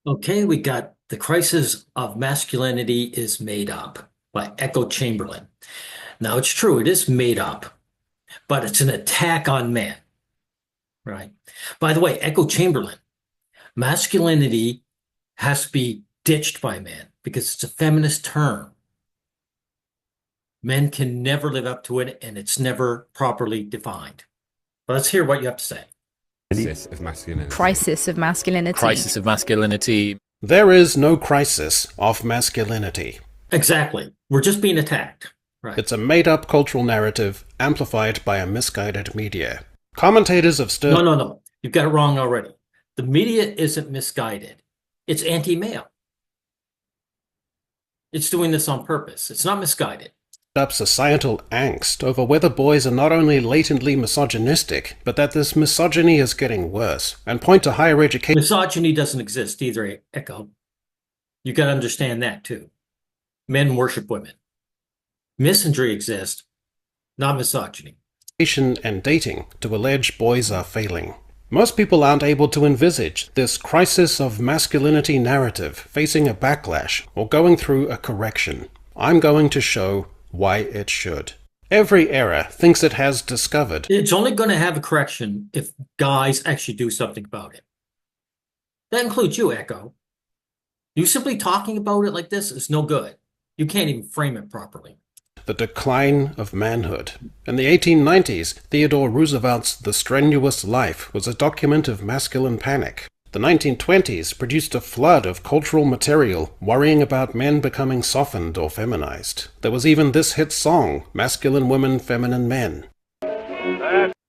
Okay, we got The Crisis of Masculinity is Made Up by Echo Chamberlain. Now, it's true, it is made up, but it's an attack on men, right? By the way, Echo Chamberlain, masculinity has to be ditched by men because it's a feminist term. Men can never live up to it, and it's never properly defined. But let's hear what you have to say. Crisis of masculinity. Crisis of masculinity. Crisis of masculinity. There is no crisis of masculinity. Exactly. We're just being attacked. Right. It's a made-up cultural narrative amplified by a misguided media. Commentators have stood... No. You've got it wrong already. The media isn't misguided. It's anti-male. It's doing this on purpose. It's not misguided. Up societal angst over whether boys are not only latently misogynistic, but that this misogyny is getting worse, and point to higher education... Misogyny doesn't exist either, Echo. You got to understand that, too. Men worship women. Misandry exists, not misogyny. And dating to allege boys are failing. Most people aren't able to envisage this crisis of masculinity narrative facing a backlash or going through a correction. I'm going to show why it should. Every era thinks it has discovered. It's only going to have a correction if guys actually do something about it. That includes you, Echo. You simply talking about it like this is no good. You can't even frame it properly. The decline of manhood. In the 1890s, Theodore Roosevelt's The Strenuous Life was a document of masculine panic. The 1920s produced a flood of cultural material worrying about men becoming softened or feminized. There was even this hit song, Masculine Women, Feminine Men.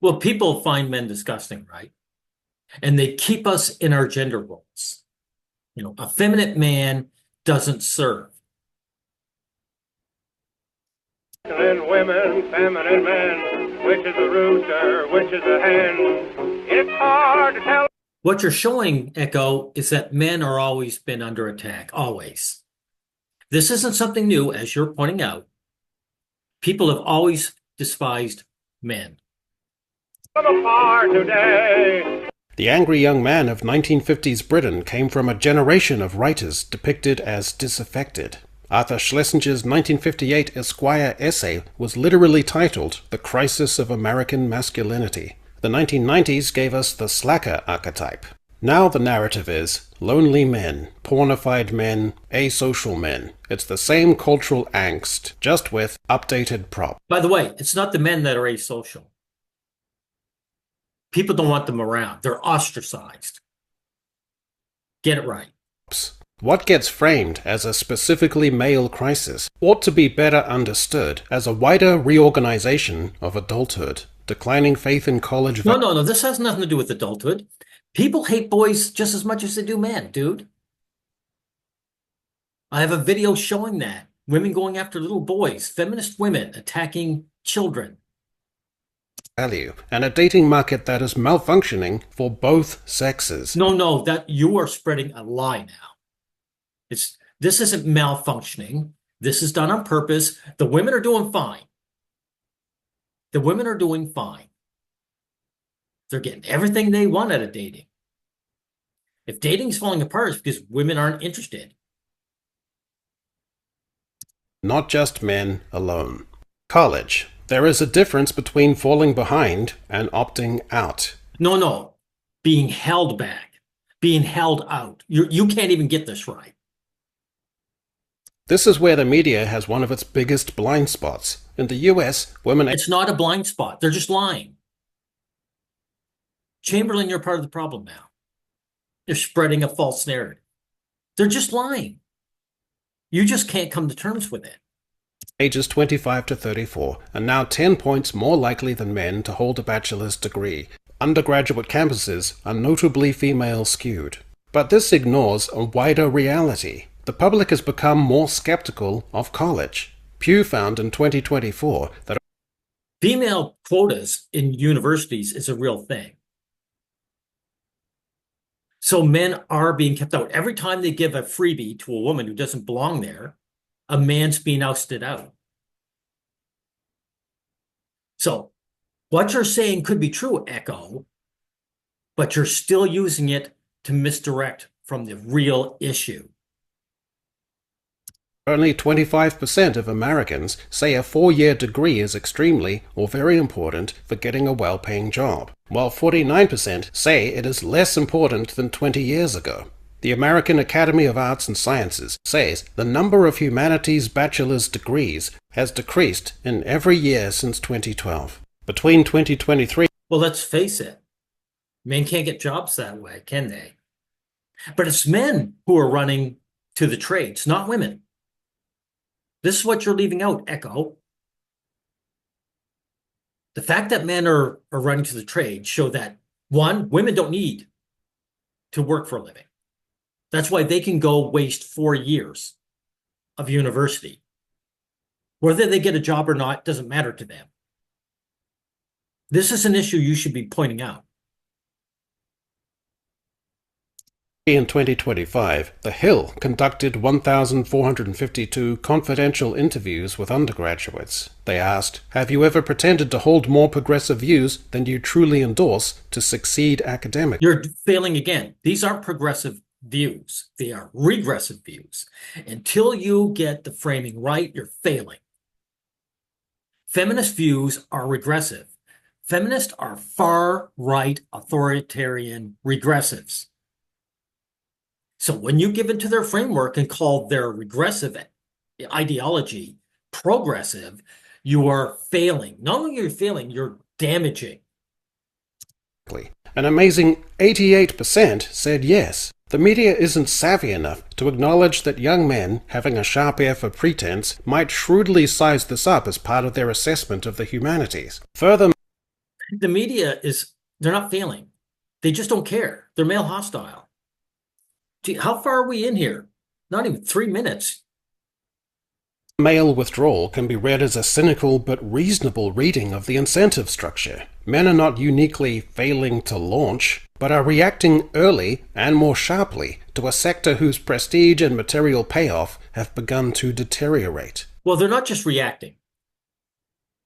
Well, people find men disgusting, right? And they keep us in our gender roles. You know, a feminine man doesn't serve. Masculine women, feminine men, which is a rooster, which is a hen? It's hard to tell. What you're showing, Echo, is that men are always been under attack, always. This isn't something new, as you're pointing out. People have always despised men. Today. The angry young man of 1950s Britain came from a generation of writers depicted as disaffected. Arthur Schlesinger's 1958 Esquire essay was literally titled The Crisis of American Masculinity. The 1990s gave us the slacker archetype. Now the narrative is lonely men, pornified men, asocial men. It's the same cultural angst, just with updated prop. By the way, it's not the men that are asocial. People don't want them around. They're ostracized. Get it right. What gets framed as a specifically male crisis ought to be better understood as a wider reorganization of adulthood. Declining faith in college... No. This has nothing to do with adulthood. People hate boys just as much as they do men, dude. I have a video showing that. Women going after little boys, feminist women attacking children. Value, and a dating market that is malfunctioning for both sexes. No, that you are spreading a lie now. This isn't malfunctioning. This is done on purpose. The women are doing fine. The women are doing fine. They're getting everything they want out of dating. If dating's falling apart, it's because women aren't interested. Not just men alone. College. There is a difference between falling behind and opting out. No. Being held back. Being held out. You can't even get this right. This is where the media has one of its biggest blind spots. In the US, women... It's not a blind spot. They're just lying. Chamberlain, you're part of the problem now. They're spreading a false narrative. They're just lying. You just can't come to terms with it. Ages 25 to 34 are now 10 points more likely than men to hold a bachelor's degree. Undergraduate campuses are notably female skewed. But this ignores a wider reality. The public has become more skeptical of college. Pew found in 2024 that female quotas in universities is a real thing. So men are being kept out. Every time they give a freebie to a woman who doesn't belong there, a man's being ousted out. So what you're saying could be true, Echo, but you're still using it to misdirect from the real issue. Only 25% of Americans say a 4-year degree is extremely or very important for getting a well-paying job, while 49% say it is less important than 20 years ago. The American Academy of Arts and Sciences says the number of humanities bachelor's degrees has decreased in every year since 2012. Between 2023... Well, let's face it. Men can't get jobs that way, can they? But it's men who are running to the trades, not women. This is what you're leaving out, Echo. The fact that men are running to the trades show that, one, women don't need to work for a living. That's why they can go waste 4 years of university. Whether they get a job or not doesn't matter to them. This is an issue you should be pointing out. In 2025, The Hill conducted 1,452 confidential interviews with undergraduates. They asked, "Have you ever pretended to hold more progressive views than you truly endorse to succeed academically?" You're failing again. These aren't progressive views. They are regressive views. Until you get the framing right, you're failing. Feminist views are regressive. Feminists are far-right authoritarian regressives. So when you give into their framework and call their regressive ideology progressive, you are failing. Not only are you failing, you're damaging. An amazing 88% said yes. The media isn't savvy enough to acknowledge that young men having a sharp ear for pretense might shrewdly size this up as part of their assessment of the humanities. Furthermore, the media they're not failing. They just don't care. They're male hostile. Gee, how far are we in here? Not even 3 minutes. Male withdrawal can be read as a cynical but reasonable reading of the incentive structure. Men are not uniquely failing to launch, but are reacting early and more sharply to a sector whose prestige and material payoff have begun to deteriorate. Well, they're not just reacting.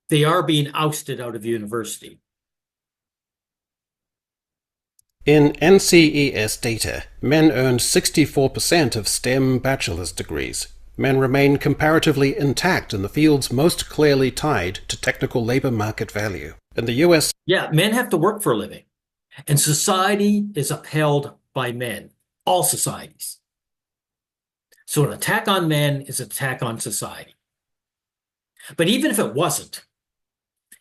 They are being ousted out of university. In NCES data, men earned 64% of STEM bachelor's degrees. Men remain comparatively intact in the fields most clearly tied to technical labor market value. In the US... Yeah, men have to work for a living. And society is upheld by men. All societies. So an attack on men is an attack on society. But even if it wasn't,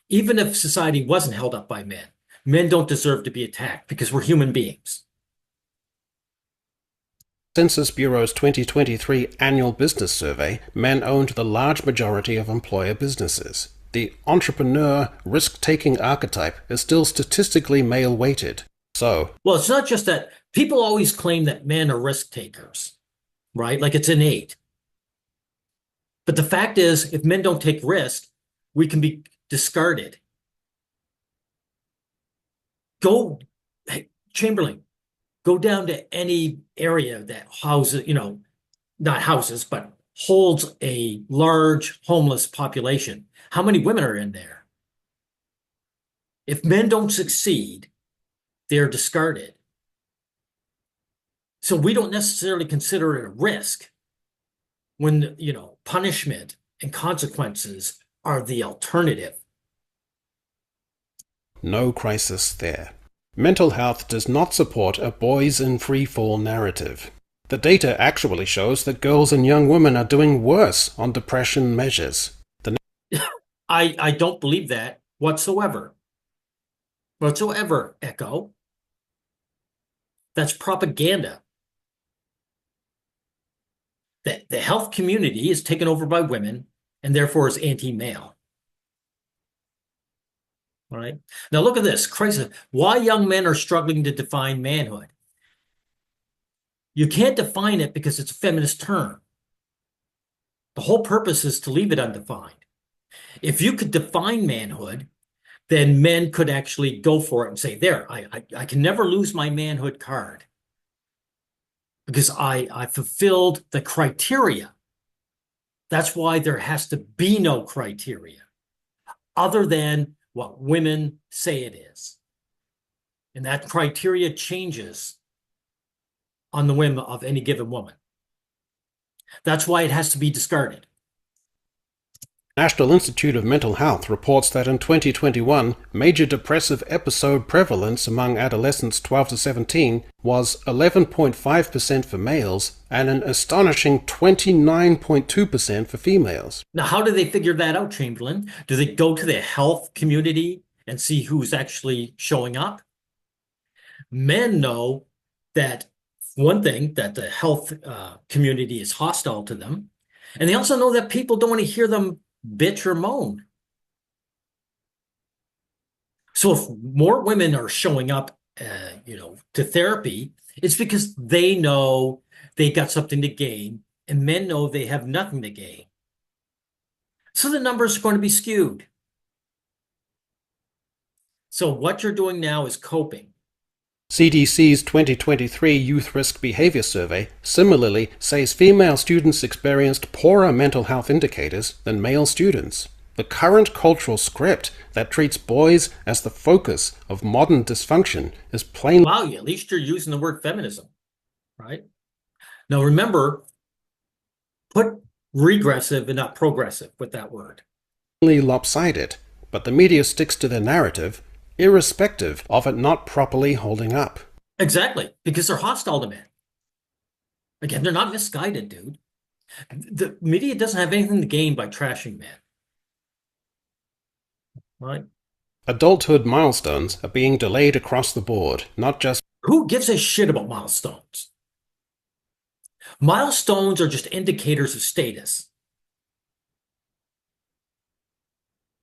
even if society wasn't held up by men, men don't deserve to be attacked because we're human beings. Census Bureau's 2023 annual business survey, men owned the large majority of employer businesses. The entrepreneur, risk-taking archetype is still statistically male-weighted. So... Well, it's not just that. People always claim that men are risk-takers, right? Like it's innate. But the fact is, if men don't take risk, we can be discarded. Hey, Chamberlain, go down to any area that houses, not houses, but holds a large homeless population. How many women are in there? If men don't succeed, they're discarded. So we don't necessarily consider it a risk when, punishment and consequences are the alternative. No crisis there. Mental health does not support a boys in free fall narrative. The data actually shows that girls and young women are doing worse on depression measures. I don't believe that whatsoever. Whatsoever, Echo. That's propaganda. The health community is taken over by women and therefore is anti-male. All right. Now look at this crisis. Why young men are struggling to define manhood. You can't define it because it's a feminist term. The whole purpose is to leave it undefined. If you could define manhood, then men could actually go for it and say, there, I can never lose my manhood card because I fulfilled the criteria. That's why there has to be no criteria other than what women say it is. And that criteria changes on the whim of any given woman. That's why it has to be discarded. National Institute of Mental Health reports that in 2021, major depressive episode prevalence among adolescents 12 to 17 was 11.5% for males and an astonishing 29.2% for females. Now, how do they figure that out, Chamberlain? Do they go to the health community and see who's actually showing up? Men know that one thing, that the health community is hostile to them. And they also know that people don't want to hear them bitch or moan. So if more women are showing up, to therapy, it's because they know they got something to gain, and men know they have nothing to gain. So the numbers are going to be skewed. So what you're doing now is coping. CDC's 2023 Youth Risk Behavior Survey similarly says female students experienced poorer mental health indicators than male students. The current cultural script that treats boys as the focus of modern dysfunction is plainly... Wow, at least you're using the word feminism, right? Now remember, put regressive and not progressive with that word. ...lopsided, but the media sticks to their narrative irrespective of it not properly holding up. Exactly, because they're hostile to men. Again, they're not misguided, dude. The media doesn't have anything to gain by trashing men. Right? Adulthood milestones are being delayed across the board, not just... Who gives a shit about milestones? Milestones are just indicators of status.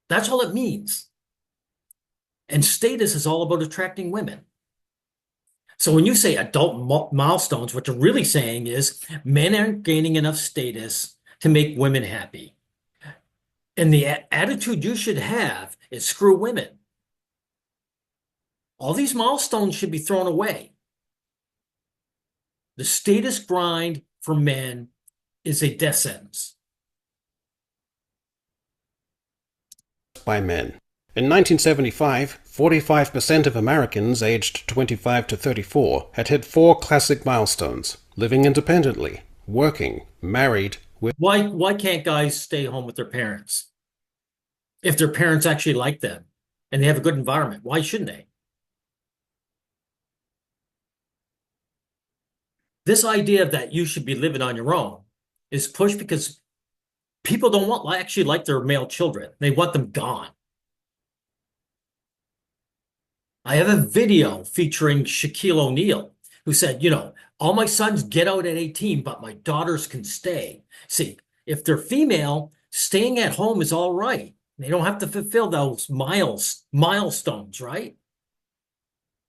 That's all it means. And status is all about attracting women. So when you say adult milestones, what you're really saying is men aren't gaining enough status to make women happy. And the attitude you should have is screw women. All these milestones should be thrown away. The status grind for men is a death sentence. By men. In 1975, 45% of Americans aged 25 to 34 had hit 4 classic milestones: living independently, working, married, with... Why can't guys stay home with their parents? If their parents actually like them and they have a good environment, why shouldn't they? This idea that you should be living on your own is pushed because people don't actually like their male children. They want them gone. I have a video featuring Shaquille O'Neal, who said, all my sons get out at 18, but my daughters can stay. See, if they're female, staying at home is all right. They don't have to fulfill those milestones, right?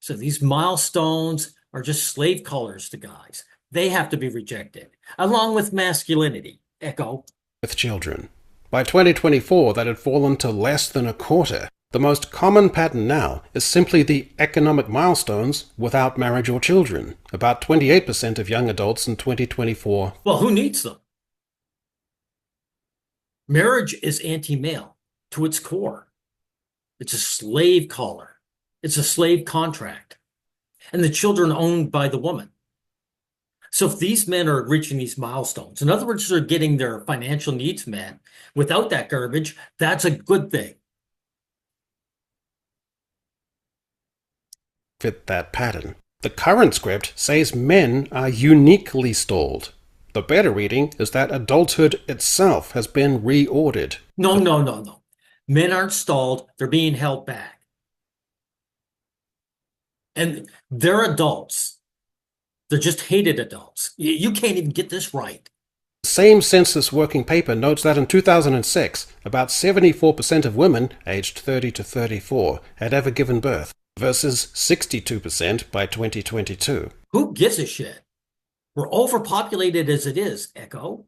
So these milestones are just slave collars to guys. They have to be rejected, along with masculinity. Echo. With children. By 2024, that had fallen to less than a quarter. The most common pattern now is simply the economic milestones without marriage or children. About 28% of young adults in 2024. Well, who needs them? Marriage is anti-male to its core. It's a slave collar. It's a slave contract. And the children owned by the woman. So if these men are reaching these milestones, in other words, they're getting their financial needs met without that garbage, that's a good thing. Fit that pattern. The current script says men are uniquely stalled. The better reading is that adulthood itself has been reordered. No. Men aren't stalled. They're being held back. And they're adults. They're just hated adults. You can't even get this right. The same census working paper notes that in 2006, about 74% of women aged 30 to 34 had ever given birth, versus 62% by 2022. Who gives a shit? We're overpopulated as it is, Echo.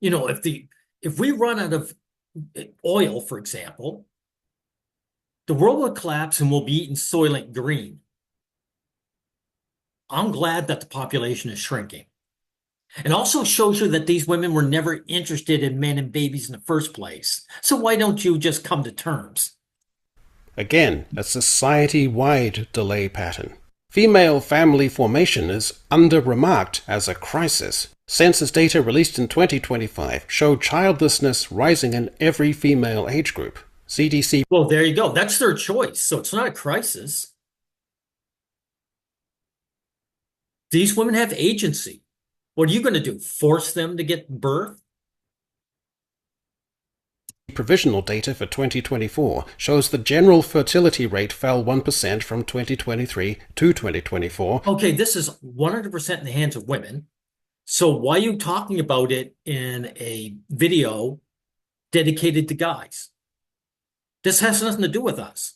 If we run out of oil, for example, the world will collapse and we'll be eating Soylent Green. I'm glad that the population is shrinking. It also shows you that these women were never interested in men and babies in the first place. So why don't you just come to terms? Again, a society-wide delay pattern. Female family formation is under-remarked as a crisis. Census data released in 2025 show childlessness rising in every female age group. CDC. Well, there you go. That's their choice. So it's not a crisis. These women have agency. What are you going to do? Force them to get birth? Provisional data for 2024 shows the general fertility rate fell 1% from 2023 to 2024. Okay, this is 100% in the hands of women. So why are you talking about it in a video dedicated to guys? This has nothing to do with us.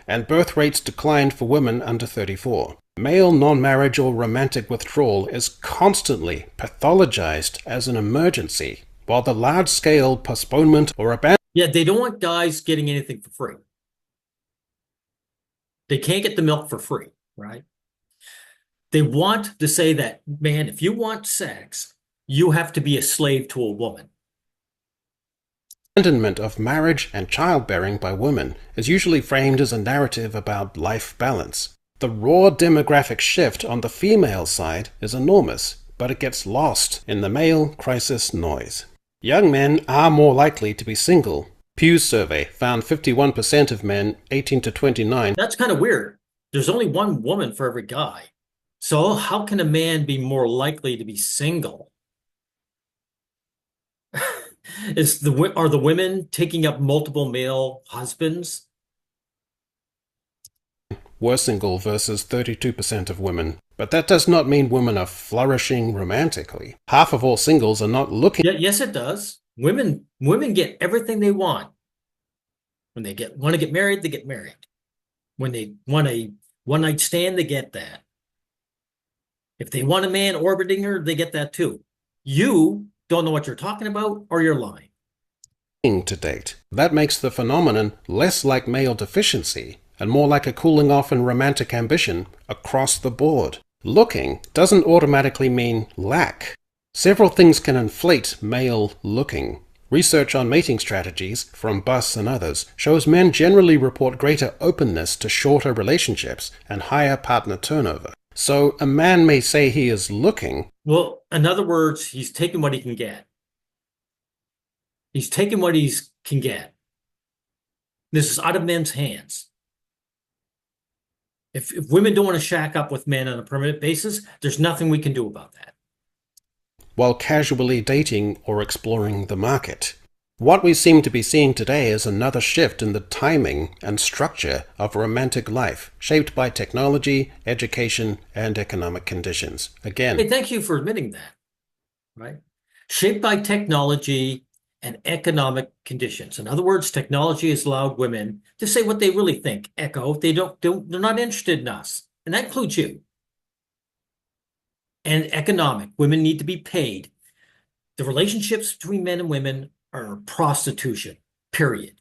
And birth rates declined for women under 34. Male non-marriage or romantic withdrawal is constantly pathologized as an emergency, while the large-scale postponement or abandonment. Yeah, they don't want guys getting anything for free. They can't get the milk for free, right? They want to say that, man, if you want sex, you have to be a slave to a woman. Abandonment of marriage and childbearing by women is usually framed as a narrative about life balance. The raw demographic shift on the female side is enormous, but it gets lost in the male crisis noise. Young men are more likely to be single. Pew's survey found 51% of men 18 to 29. That's kind of weird. There's only one woman for every guy. So how can a man be more likely to be single? Are the women taking up multiple male husbands? Were single versus 32% of women. But that does not mean women are flourishing romantically. Half of all singles are not looking. Yes, it does. Women get everything they want. When they want to get married, they get married. When they want a one-night stand, they get that. If they want a man orbiting her, they get that too. You don't know what you're talking about, or you're lying. To date. That makes the phenomenon less like male deficiency and more like a cooling off in romantic ambition across the board. Looking doesn't automatically mean lack. Several things can inflate male looking. Research on mating strategies from Buss and others shows men generally report greater openness to shorter relationships and higher partner turnover. So a man may say he is looking. Well, in other words, he's taking what he can get. He's taking what he can get. This is out of men's hands. If women don't want to shack up with men on a permanent basis, there's nothing we can do about that. While casually dating or exploring the market. What we seem to be seeing today is another shift in the timing and structure of romantic life, shaped by technology, education, and economic conditions. Again, hey, thank you for admitting that, right? Shaped by technology and economic conditions. In other words, technology has allowed women to say what they really think. Echo, they're not interested in us, and that includes you. And economic, women need to be paid. The relationships between men and women are prostitution, period.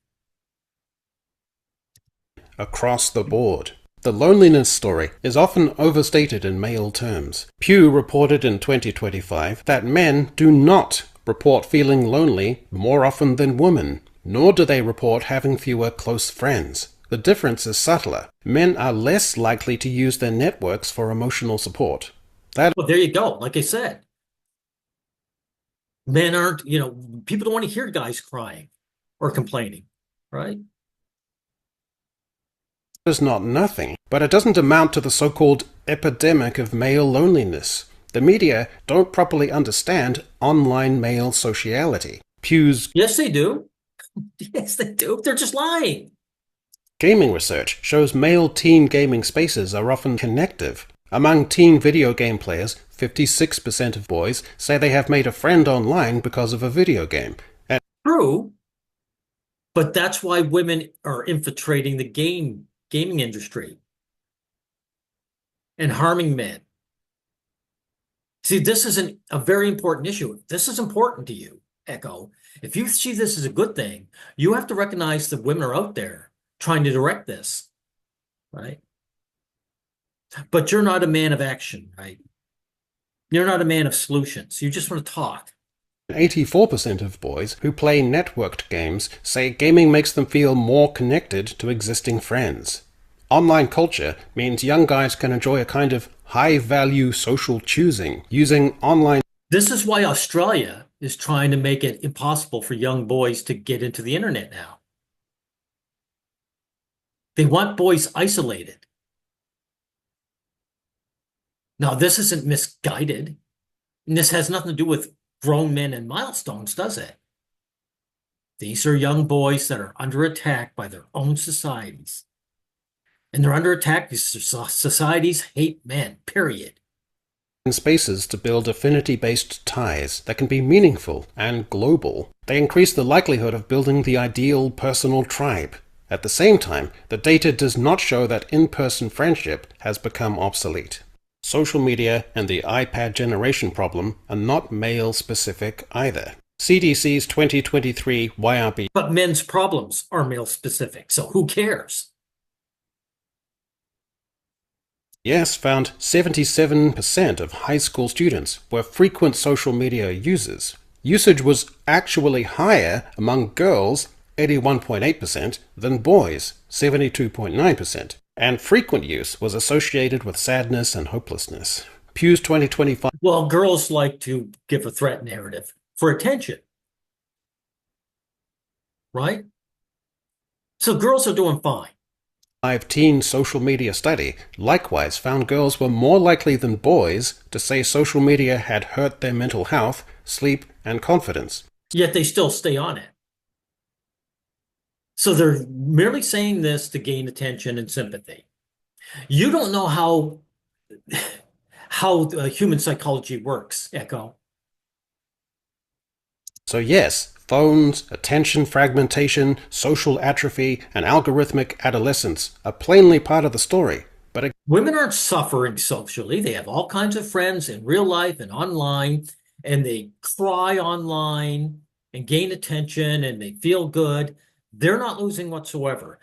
Across the board. The loneliness story is often overstated in male terms. Pew reported in 2025 that men do not report feeling lonely more often than women, nor do they report having fewer close friends. The difference is subtler. Men are less likely to use their networks for emotional support. Well, there you go. Like I said, men aren't, people don't want to hear guys crying or complaining, right? Is not nothing, but it doesn't amount to the so-called epidemic of male loneliness. The media don't properly understand online male sociality. Pew's Yes, they do. Yes, they do. They're just lying. Gaming research shows male teen gaming spaces are often connective. Among teen video game players, 56% of boys say they have made a friend online because of a video game. True, but that's why women are infiltrating the gaming industry and harming men. See, this is a very important issue. This is important to you, Echo. If you see this as a good thing, you have to recognize that women are out there trying to direct this, right? But you're not a man of action, right? You're not a man of solutions. You just want to talk. 84% of boys who play networked games say gaming makes them feel more connected to existing friends. Online culture means young guys can enjoy a kind of high-value social choosing using online. This is why Australia is trying to make it impossible for young boys to get into the internet now. They want boys isolated. Now, this isn't misguided, and this has nothing to do with grown men and milestones, does it? These are young boys that are under attack by their own societies. And they're under attack because societies hate men, period. Spaces to build affinity-based ties that can be meaningful and global. They increase the likelihood of building the ideal personal tribe. At the same time, the data does not show that in-person friendship has become obsolete. Social media and the iPad generation problem are not male-specific either. CDC's 2023 YRB. But men's problems are male-specific, so who cares? Yes, found 77% of high school students were frequent social media users. Usage was actually higher among girls, 81.8%, than boys, 72.9%. And frequent use was associated with sadness and hopelessness. Pew's 2025. Well, girls like to give a threat narrative for attention, right? So girls are doing fine. Teen social media study likewise found girls were more likely than boys to say social media had hurt their mental health, sleep, and confidence. Yet they still stay on it. So they're merely saying this to gain attention and sympathy. You don't know how human psychology works, Echo. So yes, phones, attention fragmentation, social atrophy, and algorithmic adolescence are plainly part of the story. But women aren't suffering socially. They have all kinds of friends in real life and online, and they cry online and gain attention and they feel good. They're not losing whatsoever.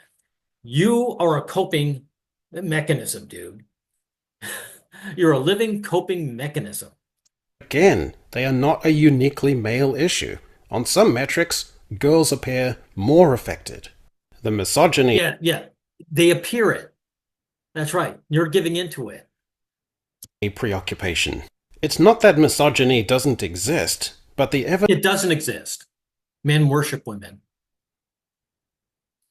You are a coping mechanism, dude. You're a living coping mechanism. Again, they are not a uniquely male issue. On some metrics, girls appear more affected. The misogyny... Yeah, they appear it. That's right. You're giving into it. A preoccupation. It's not that misogyny doesn't exist, but the evidence... It doesn't exist. Men worship women.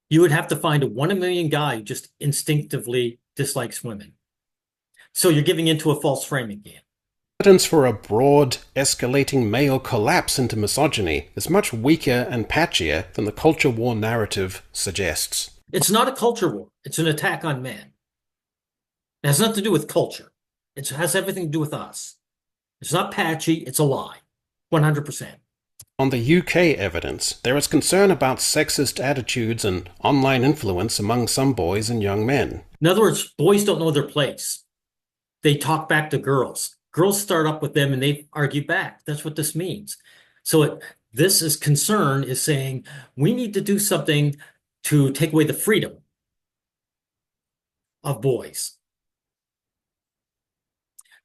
You would have to find a 1 in a million guy who just instinctively dislikes women. So you're giving into a false frame again. Evidence for a broad, escalating male collapse into misogyny is much weaker and patchier than the culture war narrative suggests. It's not a culture war. It's an attack on men. It has nothing to do with culture. It has everything to do with us. It's not patchy. It's a lie. 100%. On the UK evidence, there is concern about sexist attitudes and online influence among some boys and young men. In other words, boys don't know their place. They talk back to girls. Girls start up with them and they argue back. That's what this means. So concern is saying we need to do something to take away the freedom of boys.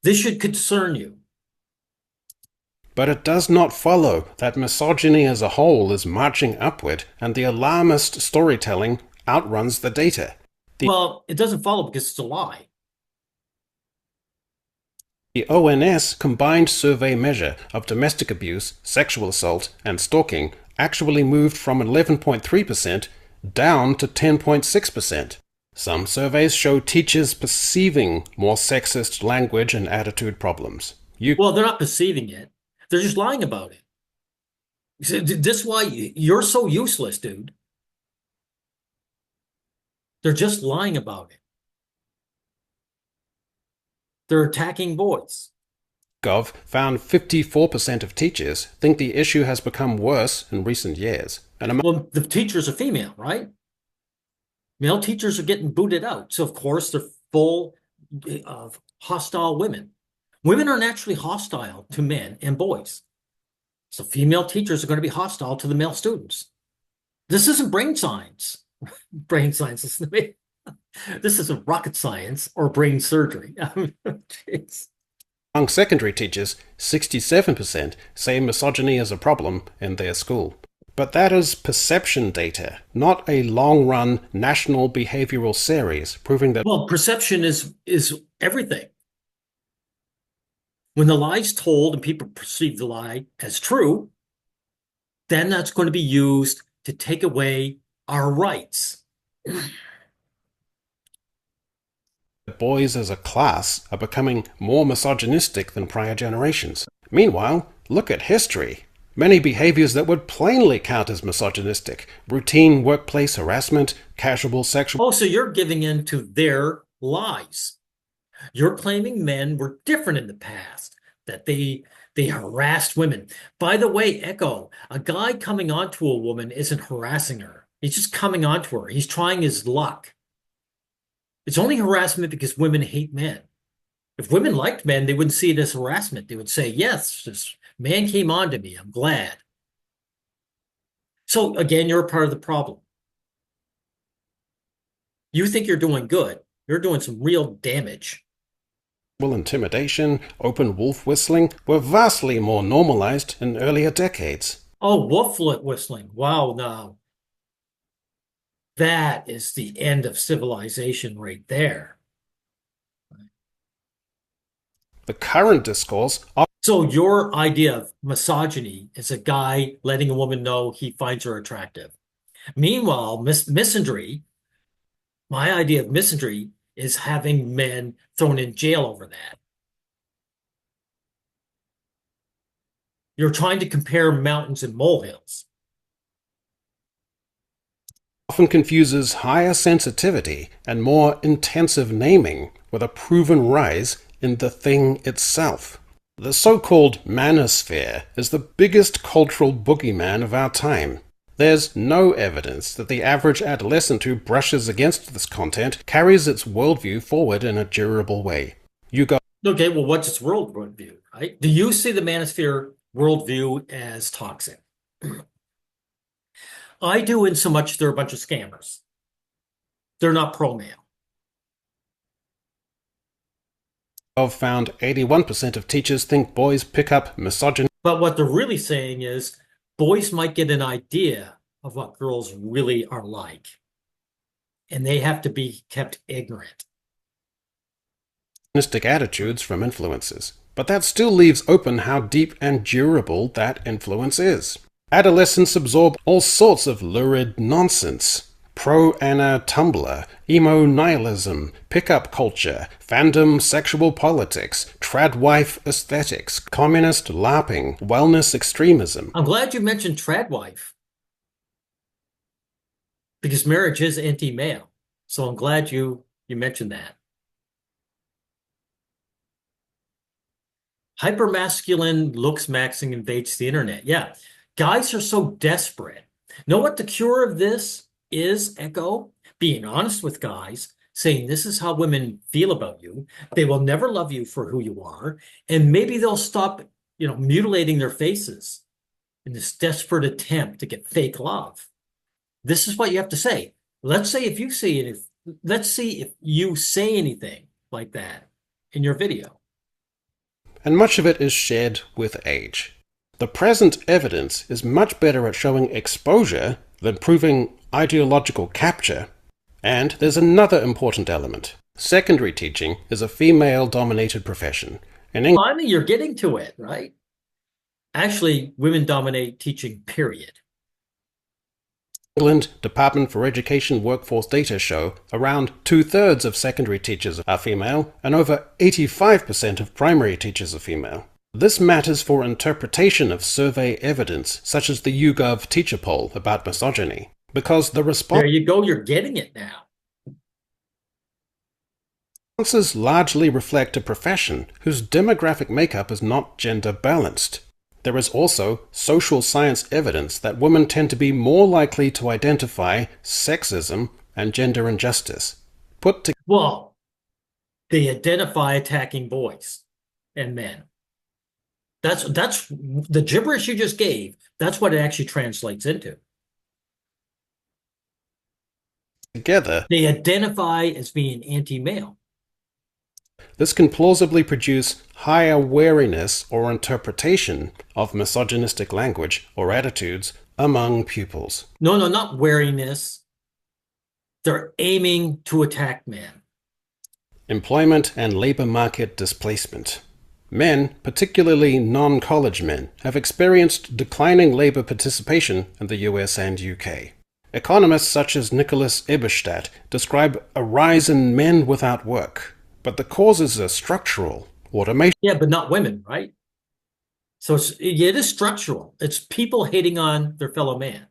This should concern you. But it does not follow that misogyny as a whole is marching upward and the alarmist storytelling outruns the data. Well, it doesn't follow because it's a lie. The ONS combined survey measure of domestic abuse, sexual assault, and stalking actually moved from 11.3% down to 10.6%. Some surveys show teachers perceiving more sexist language and attitude problems. Well, they're not perceiving it. They're just lying about it. This is why you're so useless, dude. They're just lying about it. They're attacking boys. Gov found 54% of teachers think the issue has become worse in recent years. Well, the teachers are female, right? Male teachers are getting booted out. So, of course, they're full of hostile women. Women are naturally hostile to men and boys. So female teachers are going to be hostile to the male students. This isn't brain science. Brain science is this isn't rocket science or brain surgery. Among secondary teachers, 67% say misogyny is a problem in their school. But that is perception data, not a long-run national behavioral series proving that. Well, perception is everything. When the lie's told and people perceive the lie as true, then that's going to be used to take away our rights. Boys as a class are becoming more misogynistic than prior generations. Meanwhile, look at history. Many behaviors that would plainly count as misogynistic: routine workplace harassment, casual sexual. Oh, so you're giving in to their lies. You're claiming men were different in the past, that they harassed women. By the way, Echo, a guy coming onto a woman isn't harassing her. He's just coming onto her. He's trying his luck. It's only harassment because women hate men. If women liked men, they wouldn't see it as harassment. They would say, yes, this man came on to me. I'm glad. So again, you're a part of the problem. You think you're doing good. You're doing some real damage. Intimidation, open wolf whistling were vastly more normalized in earlier decades. Oh, wolf whistling. Wow, now. That is the end of civilization right there. The current discourse. So your idea of misogyny is a guy letting a woman know he finds her attractive. Meanwhile, misandry, my idea of misandry is having men thrown in jail over that. You're trying to compare mountains and molehills. Often confuses higher sensitivity and more intensive naming with a proven rise in the thing itself. The so-called manosphere is the biggest cultural boogeyman of our time. There's no evidence that the average adolescent who brushes against this content carries its worldview forward in a durable way. You go, okay, well, what's its worldview, right? Do you see the manosphere worldview as toxic? I do, in so much they're a bunch of scammers. They're not pro-male. I've found 81% of teachers think boys pick up misogyny. But what they're really saying is boys might get an idea of what girls really are like, and they have to be kept ignorant. Attitudes from influences, but that still leaves open how deep and durable that influence is. Adolescents absorb all sorts of lurid nonsense. Pro-Ana Tumblr, emo nihilism, pickup culture, fandom sexual politics, tradwife aesthetics, communist LARPing, wellness extremism. I'm glad you mentioned tradwife, because marriage is anti-male. So I'm glad you mentioned that. Hypermasculine looks maxing invades the internet. Yeah, guys are so desperate. Know what the cure of this is, Echo? Being honest with guys, saying this is how women feel about you. They will never love you for who you are, and maybe they'll stop, mutilating their faces in this desperate attempt to get fake love. This is what you have to say. Let's see if you say anything like that in your video. And much of it is shared with age. The present evidence is much better at showing exposure than proving ideological capture. And there's another important element. Secondary teaching is a female-dominated profession. Finally, you're getting to it, right? Actually, women dominate teaching, period. England Department for Education workforce data show around 2/3 of secondary teachers are female and over 85% of primary teachers are female. This matters for interpretation of survey evidence, such as the YouGov teacher poll about misogyny, because the response. There you go, you're getting it now. Responses largely reflect a profession whose demographic makeup is not gender balanced. There is also social science evidence that women tend to be more likely to identify sexism and gender injustice. Well, they identify attacking boys and men. That's the gibberish you just gave. That's what it actually translates into. Together, they identify as being anti-male. This can plausibly produce higher wariness or interpretation of misogynistic language or attitudes among pupils. No, no, not wariness. They're aiming to attack men. Employment and labor market displacement. Men, particularly non-college men, have experienced declining labor participation in the US and UK. Economists such as Nicholas Eberstadt describe a rise in men without work, but the causes are structural. Automation. Yeah, but not women, right? So it is structural. It's people hating on their fellow man.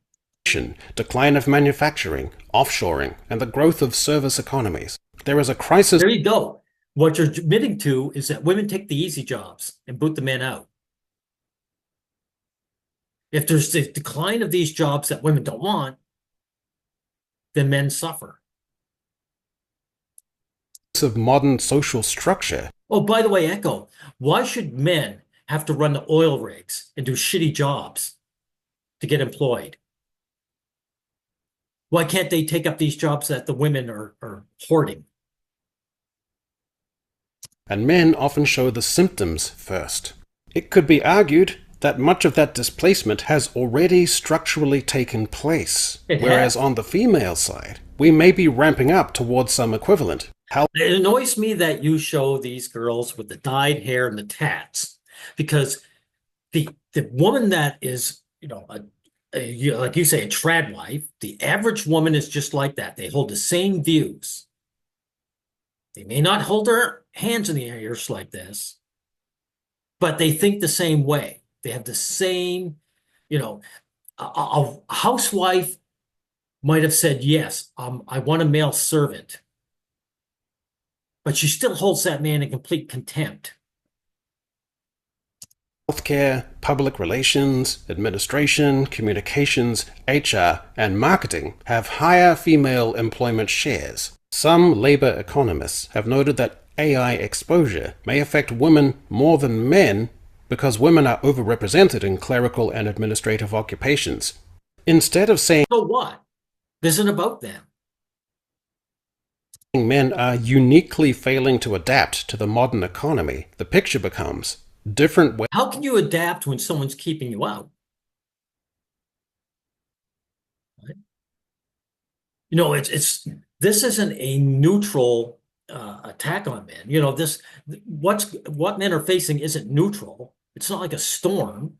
Decline of manufacturing, offshoring, and the growth of service economies. There is a crisis. There you go. What you're admitting to is that women take the easy jobs and boot the men out. If there's a decline of these jobs that women don't want, then men suffer. Of modern social structure. Oh, by the way, Echo, why should men have to run the oil rigs and do shitty jobs to get employed? Why can't they take up these jobs that the women are hoarding? And men often show the symptoms first. It could be argued that much of that displacement has already structurally taken place, whereas on the female side, we may be ramping up towards some equivalent. It annoys me that you show these girls with the dyed hair and the tats, because the woman that is, like you say, a trad wife, the average woman is just like that. They hold the same views. They may not hold their hands in the air like this, but they think the same way. They have the same, a housewife might have said, yes, I want a male servant, but she still holds that man in complete contempt. Healthcare, public relations, administration, communications, HR, and marketing have higher female employment shares. Some labor economists have noted that AI exposure may affect women more than men because women are overrepresented in clerical and administrative occupations. Instead of saying, so what? This isn't about them. Men are uniquely failing to adapt to the modern economy, the picture becomes different ways. How can you adapt when someone's keeping you out? Right? This isn't a neutral attack on men. What men are facing isn't neutral. It's not like a storm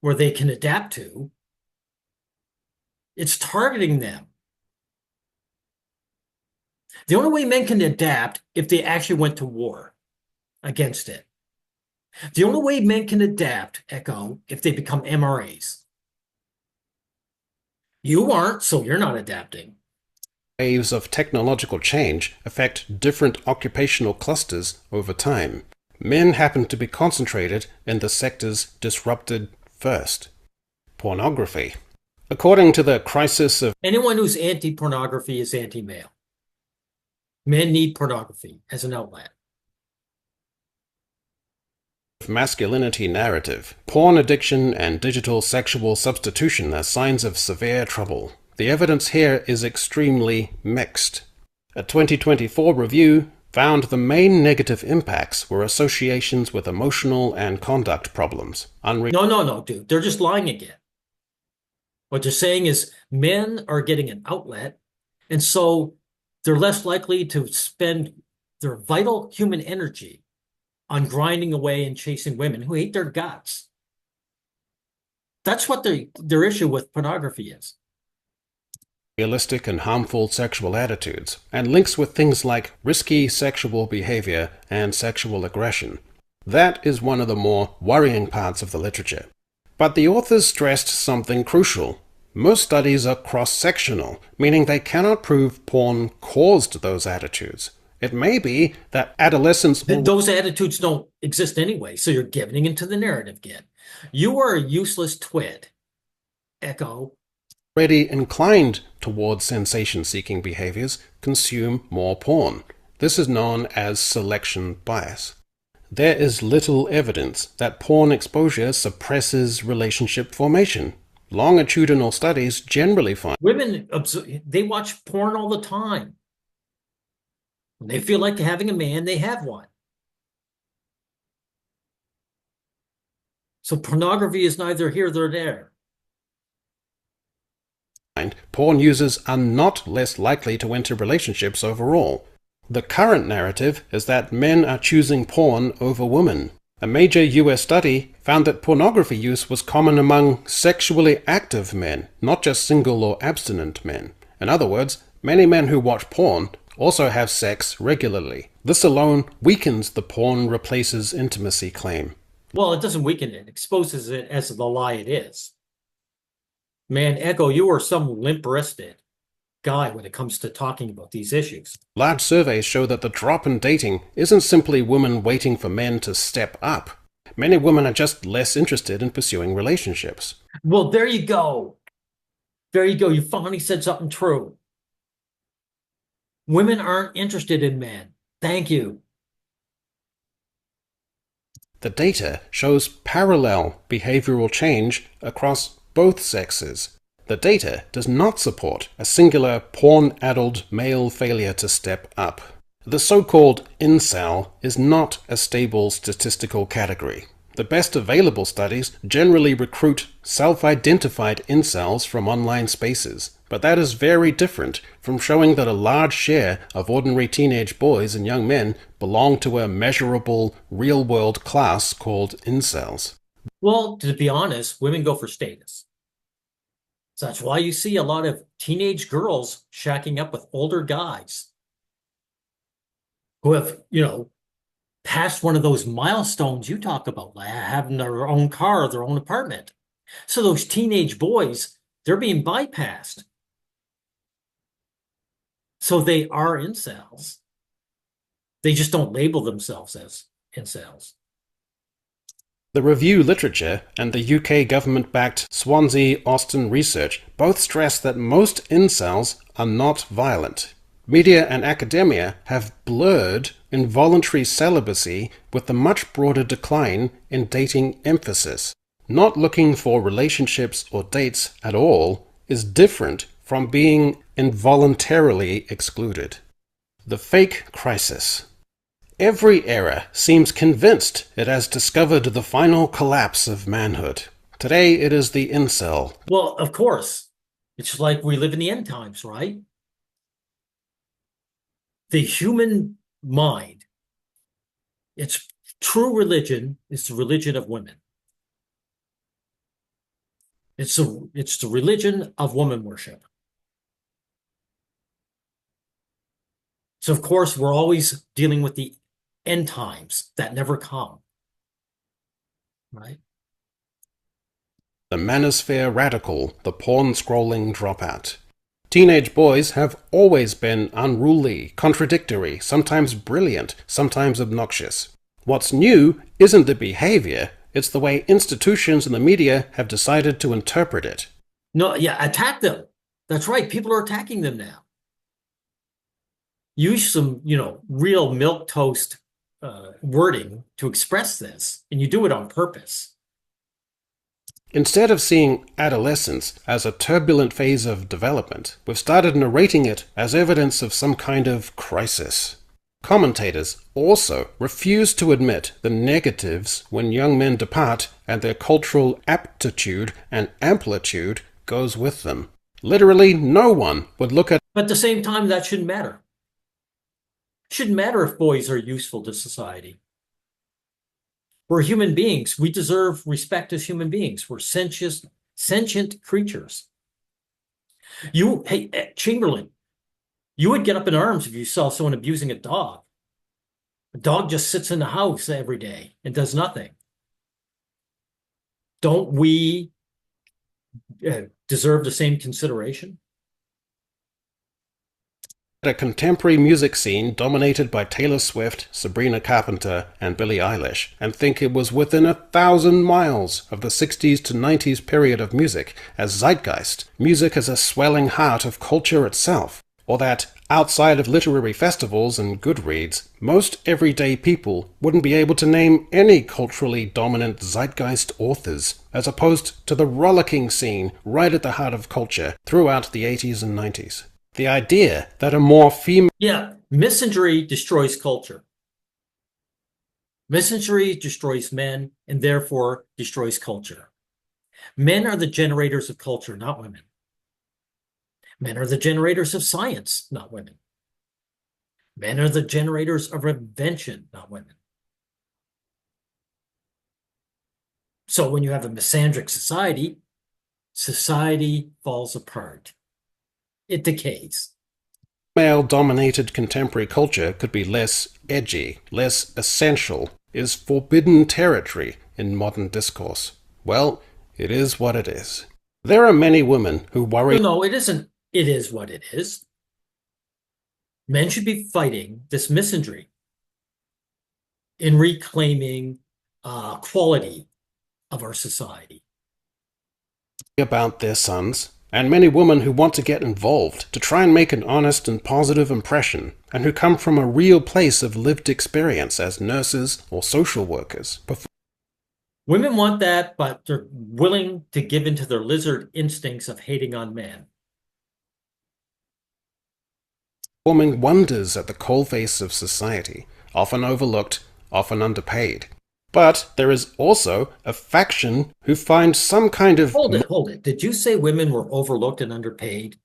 where they can adapt to. It's targeting them. The only way men can adapt if they actually went to war against it. The only way men can adapt, Echo, if they become MRAs. You aren't, so you're not adapting. Waves of technological change affect different occupational clusters over time. Men happen to be concentrated in the sectors disrupted first. Pornography. According to the crisis of... Anyone who's anti-pornography is anti-male. Men need pornography as an outlet. Masculinity narrative. Porn addiction and digital sexual substitution are signs of severe trouble. The evidence here is extremely mixed. A 2024 review found the main negative impacts were associations with emotional and conduct problems. No, dude. They're just lying again. What they're saying is men are getting an outlet, and so they're less likely to spend their vital human energy on grinding away and chasing women who hate their guts. That's what their issue with pornography is. Realistic and harmful sexual attitudes, and links with things like risky sexual behavior and sexual aggression. That is one of the more worrying parts of the literature. But the authors stressed something crucial. Most studies are cross-sectional, meaning they cannot prove porn caused those attitudes. It may be that adolescents... Those attitudes don't exist anyway, so you're giving into the narrative again. You are a useless twit, Echo. Already inclined towards sensation-seeking behaviors consume more porn. This is known as selection bias. There is little evidence that porn exposure suppresses relationship formation. Longitudinal studies generally find women, they watch porn all the time. When they feel like having a man, they have one. So pornography is neither here nor there. Porn users are not less likely to enter relationships overall. The current narrative is that men are choosing porn over women. A major US study found that pornography use was common among sexually active men, not just single or abstinent men. In other words, many men who watch porn also have sex regularly. This alone weakens the porn replaces intimacy claim. Well, it doesn't weaken it, exposes it as the lie it is. Man, Echo, you are some limp-wristed guy when it comes to talking about these issues. Large surveys show that the drop in dating isn't simply women waiting for men to step up. Many women are just less interested in pursuing relationships. Well, there you go. There you go. You finally said something true. Women aren't interested in men. Thank you. The data shows parallel behavioral change across both sexes. The data does not support a singular porn-addled male failure to step up. The so-called incel is not a stable statistical category. The best available studies generally recruit self-identified incels from online spaces, but that is very different from showing that a large share of ordinary teenage boys and young men belong to a measurable, real-world class called incels. Well, to be honest, women go for status. So that's why you see a lot of teenage girls shacking up with older guys who have, past one of those milestones you talk about, like having their own car, their own apartment. So those teenage boys, they're being bypassed. So they are incels. They just don't label themselves as incels. The review literature and the UK government-backed Swansea Austin research both stress that most incels are not violent. Media and academia have blurred involuntary celibacy with the much broader decline in dating emphasis. Not looking for relationships or dates at all is different from being involuntarily excluded. The fake crisis. Every era seems convinced it has discovered the final collapse of manhood. Today it is the incel. Well, of course. It's like we live in the end times, right? The human mind, its true religion is the religion of women. It's the religion of woman worship. So, of course, we're always dealing with the end times that never come, right? The manosphere radical, the porn-scrolling dropout. Teenage boys have always been unruly, contradictory, sometimes brilliant, sometimes obnoxious. What's new isn't the behavior, it's the way institutions and the media have decided to interpret it. No, yeah, attack them. That's right. People are attacking them now. Use some, real milquetoast wording to express this, and you do it on purpose. Instead of seeing adolescence as a turbulent phase of development, we've started narrating it as evidence of some kind of crisis. Commentators also refuse to admit the negatives when young men depart and their cultural aptitude and amplitude goes with them. Literally no one would look at... But at the same time, that shouldn't matter. It shouldn't matter if boys are useful to society. We're human beings. We deserve respect as human beings. We're sentient creatures. Hey, Chamberlain, you would get up in arms if you saw someone abusing a dog. A dog just sits in the house every day and does nothing. Don't we deserve the same consideration? A contemporary music scene dominated by Taylor Swift, Sabrina Carpenter, and Billie Eilish, and think it was within 1,000 miles of the 60s to 90s period of music as zeitgeist, music as a swelling heart of culture itself, or that, outside of literary festivals and Goodreads, most everyday people wouldn't be able to name any culturally dominant zeitgeist authors, as opposed to the rollicking scene right at the heart of culture throughout the 80s and 90s. The idea that a more female Yeah, misandry destroys culture. Misandry destroys men and therefore destroys culture. Men are the generators of culture, not women. Men are the generators of science, not women. Men are the generators of invention, not women. So when you have a misandric society, society falls apart. It decays. male-dominated contemporary culture could be less edgy, less essential, is forbidden territory in modern discourse. Well, it is what it is. There are many women who worry No, it isn't. It is what it is. Men should be fighting this misandry in reclaiming quality of our society. about their sons, and many women who want to get involved to try and make an honest and positive impression, and who come from a real place of lived experience as nurses or social workers. Women want that, but they're willing to give into their lizard instincts of hating on men. Performing wonders at the coalface of society, often overlooked, often underpaid. But there is also a faction who find some kind of Hold it. Did you say women were overlooked and underpaid?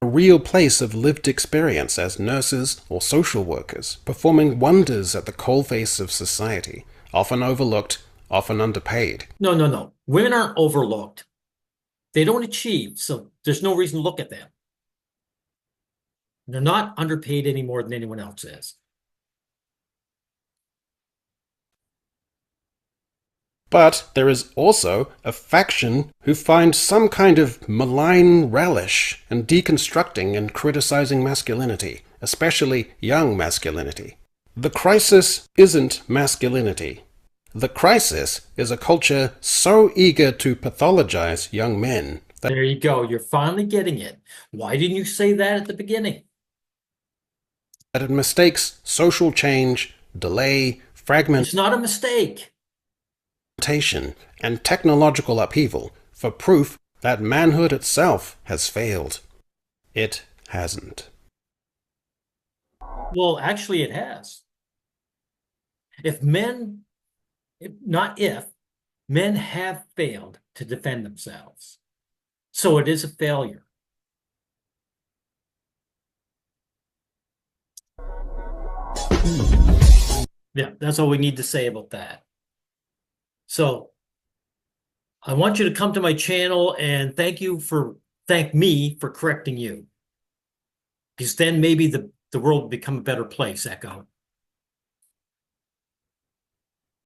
a real place of lived experience as nurses or social workers, performing wonders at the coalface of society, often overlooked, often underpaid. No. Women aren't overlooked. They don't achieve, so there's no reason to look at them. They're not underpaid any more than anyone else is. But there is also a faction who find some kind of malign relish in deconstructing and criticizing masculinity, especially young masculinity. The crisis isn't masculinity. The crisis is a culture so eager to pathologize young men that There you go. You're finally getting it. Why didn't you say that at the beginning? it mistakes social change, delay, It's not a mistake. fragmentation, and technological upheaval for proof that manhood itself has failed. It hasn't. Well, actually, it has. Men have failed to defend themselves. So it is a failure. Yeah, that's all we need to say about that. So I want you to come to my channel and thank me for correcting you. Because then maybe the world will become a better place, Echo.